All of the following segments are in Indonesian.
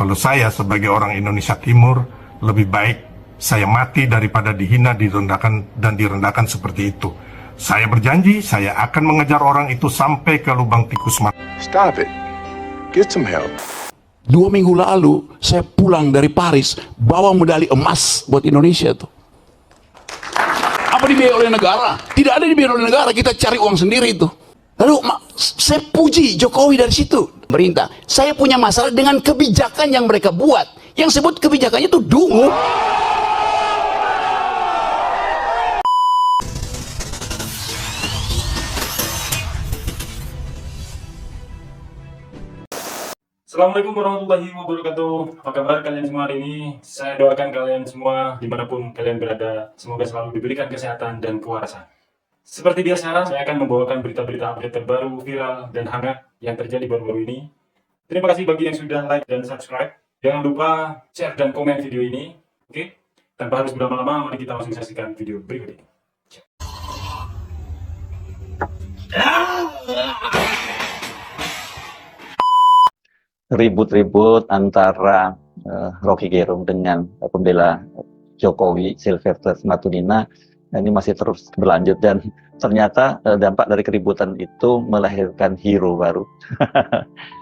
Kalau saya sebagai orang Indonesia Timur, lebih baik saya mati daripada dihina, direndahkan seperti itu. Saya berjanji, saya akan mengejar orang itu sampai ke lubang tikus mati. Stop it. Get some help. 2 minggu lalu saya pulang dari Paris bawa medali emas buat Indonesia tuh. Apa dibiayai oleh negara? Tidak ada dibiayai oleh negara, kita cari uang sendiri itu. Lalu saya puji Jokowi dari situ. Pemerintah, saya punya masalah dengan kebijakan yang mereka buat. Yang sebut kebijakannya itu dungu. Assalamualaikum warahmatullahi wabarakatuh. Apa kabar kalian semua hari ini? Saya doakan kalian semua dimanapun kalian berada, semoga selalu diberikan kesehatan dan kewarasan. Seperti biasa, saya akan membawakan berita-berita update terbaru, viral, dan hangat yang terjadi baru-baru ini. Terima kasih bagi yang sudah like dan subscribe. Jangan lupa share dan komen video ini. Oke? Tanpa harus berlama-lama, mari kita langsung saksikan video berikut ini. Ribut-ribut antara Rocky Gerung dengan pembela Jokowi Sylvester Matutina ini masih terus berlanjut, dan ternyata dampak dari keributan itu melahirkan hero baru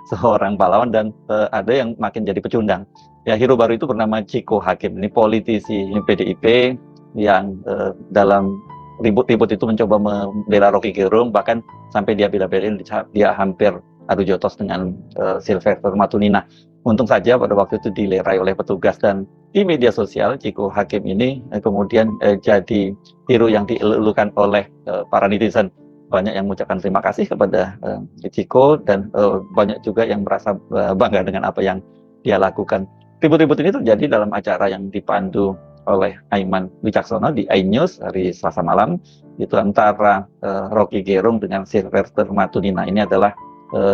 seorang pahlawan, dan ada yang makin jadi pecundang. Ya, hero baru itu bernama Ciko Hakim. Ini politisi PDIP yang dalam ribut-ribut itu mencoba membela Rocky Gerung, bahkan sampai dia bela-belain, dia hampir adu jotos dengan Sylvester Matutina. Untung saja pada waktu itu dilerai oleh petugas, dan di media sosial Ciko Hakim ini kemudian jadi hero yang dielulukan oleh para netizen. Banyak yang mengucapkan terima kasih kepada Ciko, dan banyak juga yang merasa bangga dengan apa yang dia lakukan. Ribut-ribut ini terjadi dalam acara yang dipandu oleh Aiman Wicaksono di iNews hari Selasa malam, itu antara Rocky Gerung dengan Sylvester Matutina. Ini adalah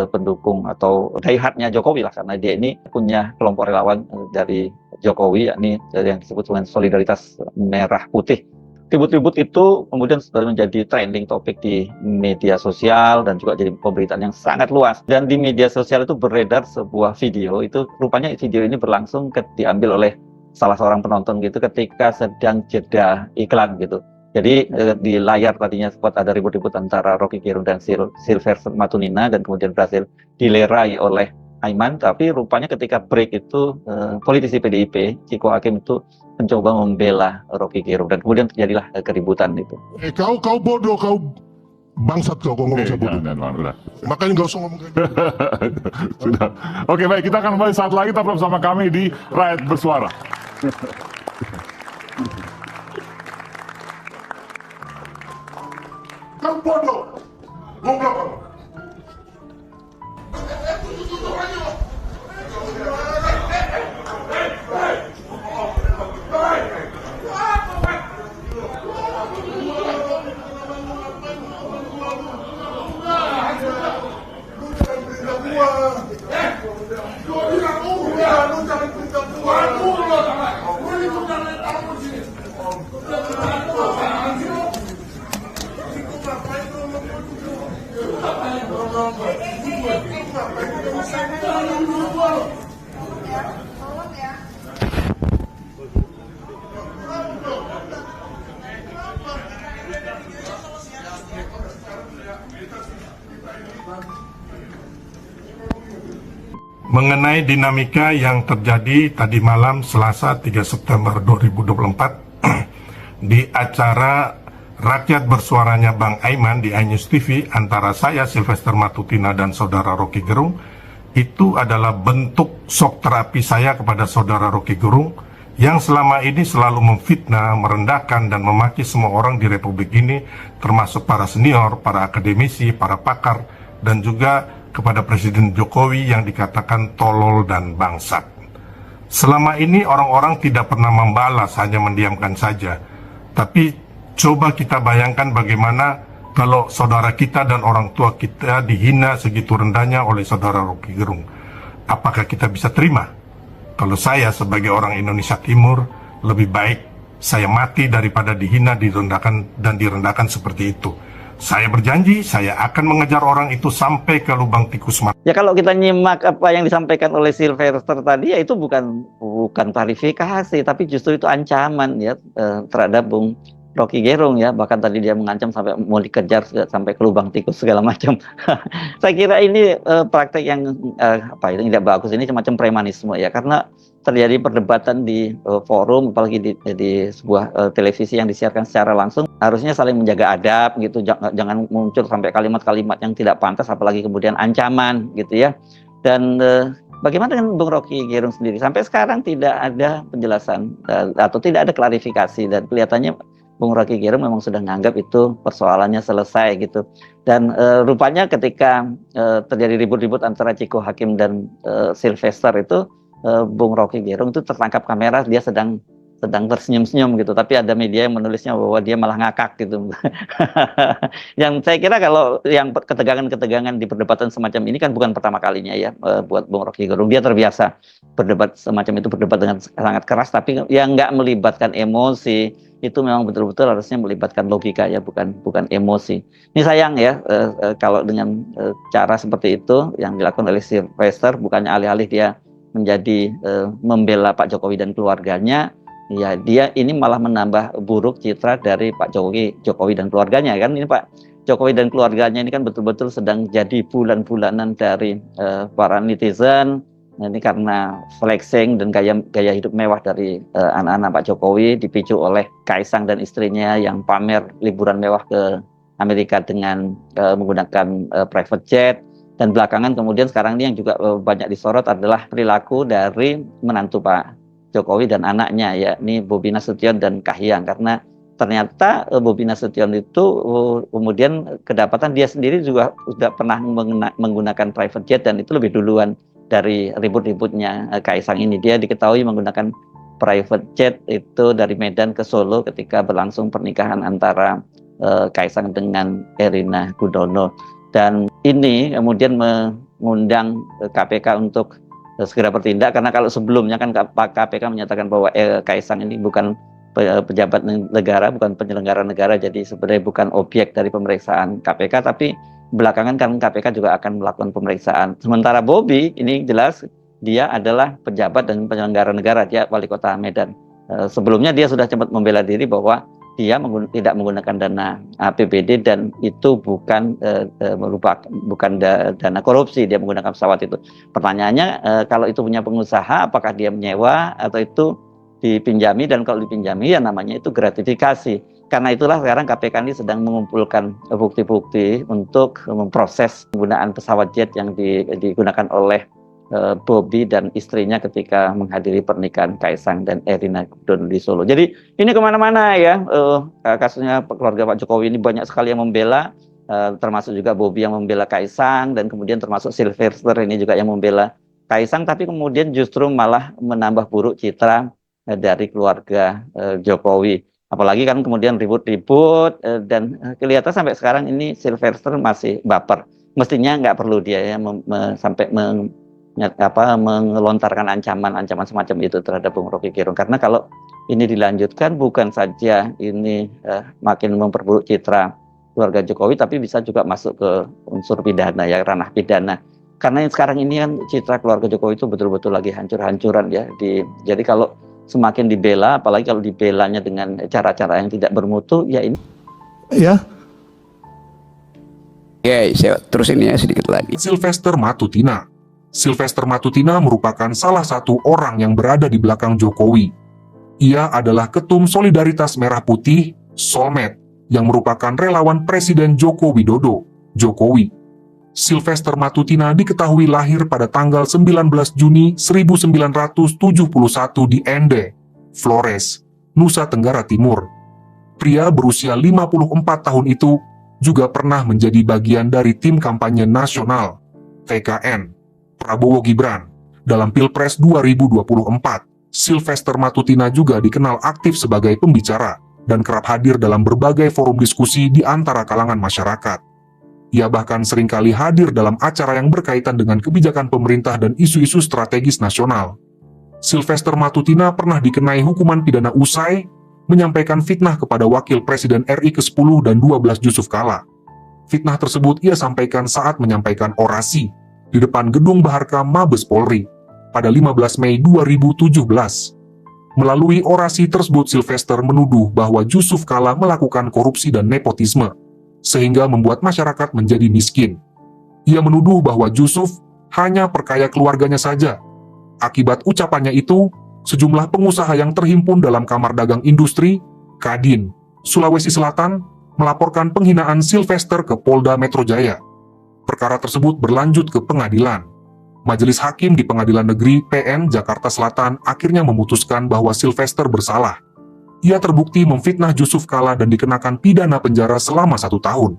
pendukung atau diehardnya Jokowi lah, karena dia ini punya kelompok relawan dari Jokowi, yakni yang disebut dengan Solidaritas Merah Putih. Ribut-ribut itu kemudian sudah menjadi trending topik di media sosial dan juga jadi pemberitaan yang sangat luas. Dan di media sosial itu beredar sebuah video, itu rupanya video ini berlangsung diambil oleh salah seorang penonton gitu ketika sedang jeda iklan gitu. Jadi di layar tadinya sempat ada ribut-ribut antara Rocky Gerung dan Sylvester Matutina, dan kemudian berhasil dilerai oleh Aiman. Tapi rupanya ketika break itu politisi PDIP Ciko Hakim itu mencoba membela Rocky Gerung, dan kemudian terjadilah keributan itu. Kau bodoh, kau bangsat, kau ngomong saya bodoh. Makanya nggak usah ngomong kayak gitu. Sudah. Oke, baik, kita akan kembali saat lagi tetap bersama kami di Rakyat Bersuara. Kau bodoh, goblok kau. Mengenai dinamika yang terjadi tadi malam Selasa 3 September 2024 di acara Rakyat Bersuaranya Bang Aiman di iNews TV antara saya Sylvester Matutina dan saudara Rocky Gerung, itu adalah bentuk shock terapi saya kepada saudara Rocky Gerung yang selama ini selalu memfitnah, merendahkan, dan memaki semua orang di Republik ini, termasuk para senior, para akademisi, para pakar, dan juga kepada Presiden Jokowi yang dikatakan tolol dan bangsat. Selama ini orang-orang tidak pernah membalas, hanya mendiamkan saja. Tapi coba kita bayangkan bagaimana kalau saudara kita dan orang tua kita dihina segitu rendahnya oleh saudara Rocky Gerung. Apakah kita bisa terima? Kalau saya sebagai orang Indonesia Timur, lebih baik saya mati daripada dihina, direndahkan seperti itu. Saya berjanji saya akan mengejar orang itu sampai ke lubang tikus mati. Ya kalau kita nyimak apa yang disampaikan oleh Sylvester tadi, ya itu bukan klarifikasi, tapi justru itu ancaman ya terhadap Bung Rocky Gerung ya. Bahkan tadi dia mengancam sampai mau dikejar sampai ke lubang tikus segala macam. Saya kira ini praktek yang itu tidak bagus, ini semacam premanisme ya, karena terjadi perdebatan di forum, apalagi di sebuah televisi yang disiarkan secara langsung, harusnya saling menjaga adab gitu, jangan muncul sampai kalimat-kalimat yang tidak pantas, apalagi kemudian ancaman gitu ya. Dan bagaimana dengan Bung Rocky Gerung sendiri? Sampai sekarang tidak ada penjelasan atau tidak ada klarifikasi, dan kelihatannya Bung Rocky Gerung memang sudah menganggap itu persoalannya selesai gitu. Dan rupanya ketika terjadi ribut-ribut antara Ciko Hakim dan Sylvester itu, Bung Rocky Gerung itu tertangkap kamera dia sedang tersenyum-senyum gitu, tapi ada media yang menulisnya bahwa dia malah ngakak gitu. Yang saya kira kalau yang ketegangan-ketegangan di perdebatan semacam ini kan bukan pertama kalinya ya buat Bung Rocky Gerung. Dia terbiasa berdebat semacam itu, berdebat dengan sangat keras, tapi yang nggak melibatkan emosi. Itu memang betul-betul harusnya melibatkan logika ya, bukan emosi. Ini sayang ya kalau dengan cara seperti itu yang dilakukan oleh Sylvester, bukannya alih-alih dia menjadi membela Pak Jokowi dan keluarganya, ya dia ini malah menambah buruk citra dari Pak Jokowi dan keluarganya kan. Ini Pak Jokowi dan keluarganya ini kan betul-betul sedang jadi bulan-bulanan dari para netizen. Ini karena flexing dan gaya hidup mewah dari anak-anak Pak Jokowi, dipicu oleh Kaisang dan istrinya yang pamer liburan mewah ke Amerika dengan menggunakan private jet. Dan belakangan kemudian sekarang ini yang juga banyak disorot adalah perilaku dari menantu Pak Jokowi dan anaknya, yakni Bobi Nasution dan Kahiyang. Karena ternyata Bobi Nasution itu kemudian kedapatan dia sendiri juga sudah pernah menggunakan private jet, dan itu lebih duluan dari ribut-ributnya Kaisang ini. Dia diketahui menggunakan private jet itu dari Medan ke Solo ketika berlangsung pernikahan antara Kaisang dengan Erina Gudono. Dan ini kemudian mengundang KPK untuk segera bertindak, karena kalau sebelumnya kan KPK menyatakan bahwa Kaisang ini bukan pejabat negara, bukan penyelenggara negara, jadi sebenarnya bukan objek dari pemeriksaan KPK, tapi belakangan kan KPK juga akan melakukan pemeriksaan. Sementara Bobi ini jelas dia adalah pejabat dan penyelenggara negara, dia wali kota Medan. Sebelumnya dia sudah sempat membela diri bahwa dia tidak menggunakan dana APBD dan itu bukan dana korupsi, dia menggunakan pesawat itu. Pertanyaannya, kalau itu punya pengusaha, apakah dia menyewa atau itu dipinjami? Dan kalau dipinjami ya namanya itu gratifikasi. Karena itulah sekarang KPK ini sedang mengumpulkan bukti-bukti untuk memproses penggunaan pesawat jet yang digunakan oleh Bobi dan istrinya ketika menghadiri pernikahan Kaisang dan Erina Gudono di Solo. Jadi ini kemana-mana ya, kasusnya keluarga Pak Jokowi ini banyak sekali yang membela, termasuk juga Bobi yang membela Kaisang, dan kemudian termasuk Sylvester ini juga yang membela Kaisang, tapi kemudian justru malah menambah buruk citra dari keluarga Jokowi. Apalagi kan kemudian ribut-ribut dan kelihatan sampai sekarang ini Sylvester masih baper. Mestinya nggak perlu dia ya sampai mengelontarkan ancaman semacam itu terhadap Bung Rocky Gerung, karena kalau ini dilanjutkan bukan saja ini makin memperburuk citra keluarga Jokowi, tapi bisa juga masuk ke unsur pidana ya, ranah pidana. Karena sekarang ini kan citra keluarga Jokowi itu betul-betul lagi hancur-hancuran ya. Jadi kalau semakin dibela, apalagi kalau dibelanya dengan cara-cara yang tidak bermutu, ya ini. Ya. Oke, saya terusin ya sedikit lagi. Sylvester Matutina. Sylvester Matutina merupakan salah satu orang yang berada di belakang Jokowi. Ia adalah Ketum Solidaritas Merah Putih, Solmed, yang merupakan relawan Presiden Joko Widodo, Jokowi. Sylvester Matutina diketahui lahir pada tanggal 19 Juni 1971 di Ende, Flores, Nusa Tenggara Timur. Pria berusia 54 tahun itu juga pernah menjadi bagian dari tim kampanye nasional, TKN, Prabowo Gibran, dalam Pilpres 2024. Sylvester Matutina juga dikenal aktif sebagai pembicara dan kerap hadir dalam berbagai forum diskusi di antara kalangan masyarakat. Ia bahkan seringkali hadir dalam acara yang berkaitan dengan kebijakan pemerintah dan isu-isu strategis nasional. Sylvester Matutina pernah dikenai hukuman pidana usai menyampaikan fitnah kepada Wakil Presiden RI ke-10 dan 12 Yusuf Kala. Fitnah tersebut ia sampaikan saat menyampaikan orasi di depan Gedung Baharka Mabes Polri pada 15 Mei 2017. Melalui orasi tersebut, Sylvester menuduh bahwa Jusuf Kalla melakukan korupsi dan nepotisme, sehingga membuat masyarakat menjadi miskin. Ia menuduh bahwa Jusuf hanya perkaya keluarganya saja. Akibat ucapannya itu, sejumlah pengusaha yang terhimpun dalam Kamar Dagang Industri, Kadin, Sulawesi Selatan, melaporkan penghinaan Sylvester ke Polda Metro Jaya. Perkara tersebut berlanjut ke pengadilan. Majelis Hakim di Pengadilan Negeri PN Jakarta Selatan akhirnya memutuskan bahwa Sylvester bersalah. Ia terbukti memfitnah Jusuf Kalla dan dikenakan pidana penjara selama 1 tahun.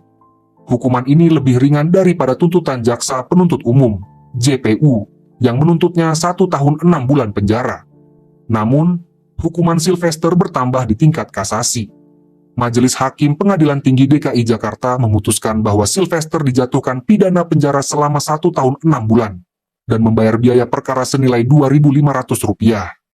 Hukuman ini lebih ringan daripada tuntutan Jaksa Penuntut Umum, JPU, yang menuntutnya 1 tahun 6 bulan penjara. Namun, hukuman Sylvester bertambah di tingkat kasasi. Majelis Hakim Pengadilan Tinggi DKI Jakarta memutuskan bahwa Sylvester dijatuhkan pidana penjara selama 1 tahun 6 bulan dan membayar biaya perkara senilai Rp2.500.